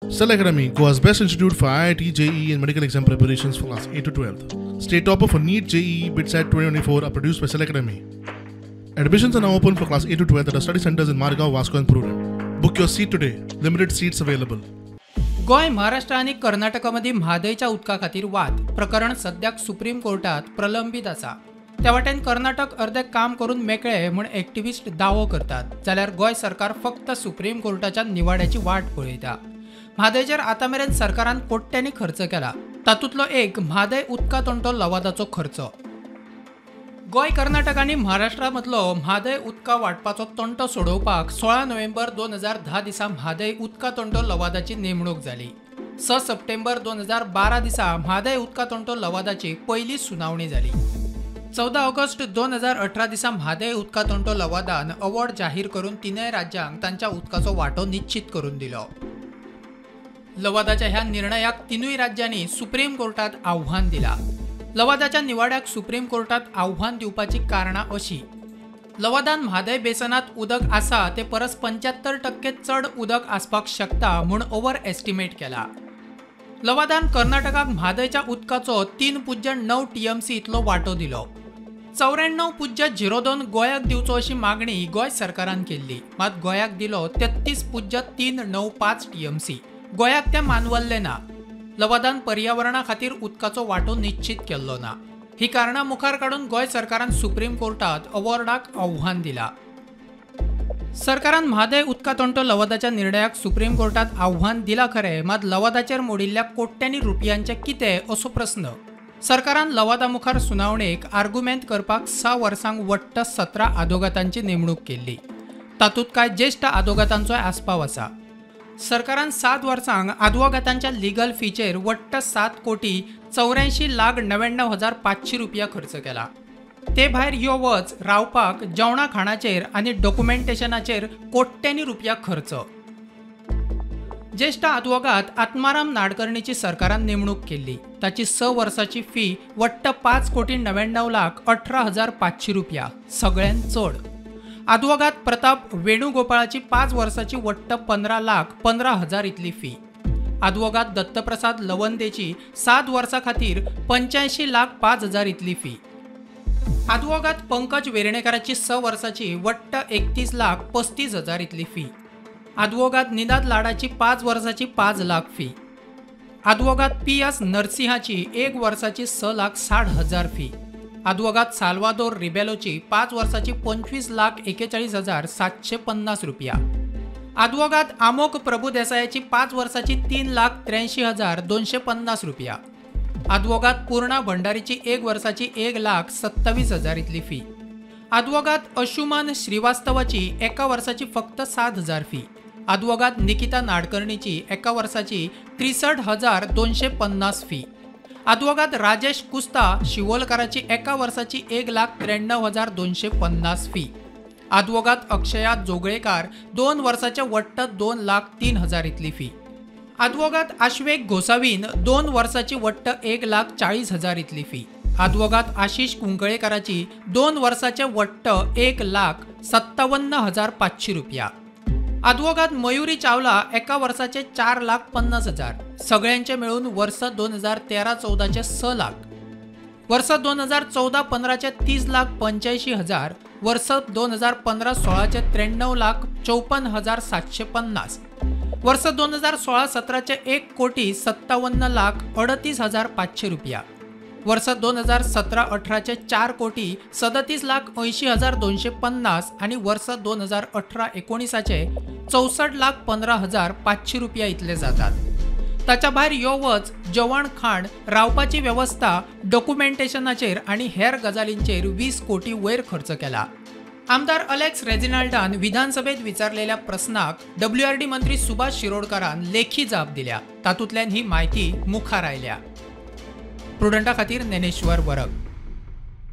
Cell Academy, Goa's best institute for IIT, JEE and medical exam preparations for class 8 to 12th. State topper for NEET, JEE, BITSAT 2024 are produced by Cell Academy. Admissions are now open for class 8 to 12th at our study centers in Margao, Vasco and Purem. Book your seat today. Limited seats available. गोय, महाराष्ट्र आणि कर्नाटकामध्ये म्हादयच्या उदका खातीर वाद प्रकरण सद्याक supreme कोर्टात प्रलंबित आसा. त्या वाटेन कर्नाटक अर्धे काम करून मेकळे म्हूण एक्टिविस्ट दावो करतात, जाल्यार गोय सरकार फक्त सुप्रीम कोर्टाच्या निवाड्याची वाट पळयता. म्हादयचेर आतां मेरेन सरकारान कोट्यांनी खर्च केला. तातूंतलो एक म्हादय उदका तंटो लवादाचो खर्च. गोय, कर्नाटक आणि महाराष्ट्रा मदलो म्हादय उदका वाटपाचो तंटो सोडोवपाक 16 नोव्हेंबर 2010 दिसा म्हादय उदका तंटो लवादाची नेमणूक जाली. 6 सप्टेंबर 2012 दिसा म्हादय उदका तंटो लवादाची पयली सुनावणी जाली. 14 ऑगस्ट 2018 दिसा म्हादय उदका तंटो लवादान अवॉर्ड जाहीर करून तिनय राज्यांक तांच्या उदकाचो वांटो निश्चित करून दिलो. लवादाच्या ह्या निर्णयाक तिनूय राज्यांनी सुप्रीम कोर्टात आव्हान दिला. लवादाच्या निवाड्याक सुप्रीम कोर्टात आव्हान दिवपाची कारणां अशी: लवादान म्हादय बेसनात उदक आसा ते परस 75% चड उदक आसपाक शकता म्हूण ओव्हर एस्टिमेट केला. लवादान कर्नाटकाक म्हादयच्या उदकाचो 3.9 TMC इतलो वांटो दिलो. 94.02 गोंयाक दिवचो अशी मागणी गोंय सरकारान केल्ली, मात गोंयाक दिलो 33.395 TMC. गोंयाक ते मानवल्ले ना. लवादान पर्यावरणा खातीर उदकाचो वांटो निश्चित केल्लो ना. ही कारणां मुखार काडून गोंय सरकारान सुप्रीम कोर्टात अवॉर्डाक आव्हान दिला. सरकारान म्हादय उदका तंटो लवादाच्या निर्णयाक सुप्रीम कोर्टात आव्हान दिला खरे, मात लवादाचेर मोडिल्ल्या कोट्यांनी रुपयांचे कितें असो प्रस्न. सरकारान लवादा मुखार सुनावणेक आर्ग्युमेंट करपाक 6 वर्सांक वट्ट 17 आदोगातांची नेमणूक केल्ली. तातूंत कांय ज्येश्ठ आदोगातांचोय आस्पाव आसा. सरकारान 7 वर्सांक आदवोगातांच्या लिगल फीचेर वट्ट 7,84,99,500 रुपया खर्च केला. ते भायर यो वच रावपाक, जेवणा खाणाचेर आनी डॉक्युमेंटेशनाचेर कोट्यांनी रुपया खर्च. ज्येष्ठ आदवोगात आत्माराम नाडकर्णीची सरकारान नेमणूक केल्ली. ताची 6 वर्साची फी वट्ट 5,99,18,500 रुपया, सगळ्यांत चड. आदवोगात प्रताप वेणुगोपाळाची 5 वर्साची वट्ट 15,15,000 इतली फी. आदवोगात दत्तप्रसाद लवंदेची 7 वर्सां खातीर 85,05,000 इतली फी. आदवोगात पंकज वेर्णेकाराची 6 वर्साची वट्ट 31,35,000 इतली फी. आदवोगात निनाद लाडाची 5 वर्साची 5 लाख फी. आदवोगात PS नरसिंहाची 1 वर्साची 6,60,000 फी. आदवोगात साल्वादोर रिबेलोची 5 वर्साची 25,41,750 रुपया. आदवोगात आमोक प्रभुदेसायाची 5 वर्साची 3,83,250 रुपया. आदवोगात पूर्णा भंडारीची 1 वर्साची 1,27,000 इतली फी. आदवोगात अशुमान श्रीवास्तवाची 1 वर्साची फक्त 7,000 फी. आदवोगात निकिता नाडकर्णीची 1 वर्साची 63,250 फी. आदवोगात राजेश कुस्ता शिवोलकाराची 1 वर्साची 1,93,250 फी. आदवोगात अक्षया जोगळेकार 2 वर्साचे वट्ट 2,03,000 इतली फी. आदवोगात आश्वेक गोसावीन 2 वर्साची वट्ट 1,40,000 इतली फी. आदवोगात आशिष कुंकळेकाराची 2 वर्साचे वट्ट 1,57,500 रुपया. आदवोगात मयुरी चावला 1 वर्साचे 4,50,000. सगळ्यांचे मिळून वर्ष 2013-14 6 लाख. वर्ष 2014-15 30,85,000. वर्ष 2015-16 93,54,750. वर्ष 2016-17 1,57,38,500 रुपया. वर्ष 2017-18 4,37,80,250 आणि वर्ष 2018-19 64,15,500 रुपया इतले जातात. ताच्या भायर यो वच जेवण खाण, रावपाची व्यवस्था, डॉक्युमेंटेशनाचेर आणि हेर गजालींचेर 20 कोटी वयर खर्च केला. आमदार अलेक्स रेजिनाल्डान विधानसभेत विचारलेल्या प्रस्नाक WRD मंत्री सुभाष शिरोडकरान लेखी जाप दिल्या. तातूंतल्यान ही माहिती मुखार आयल्या. प्रुडंटा खातीर ज्ञानेश्वर वरग.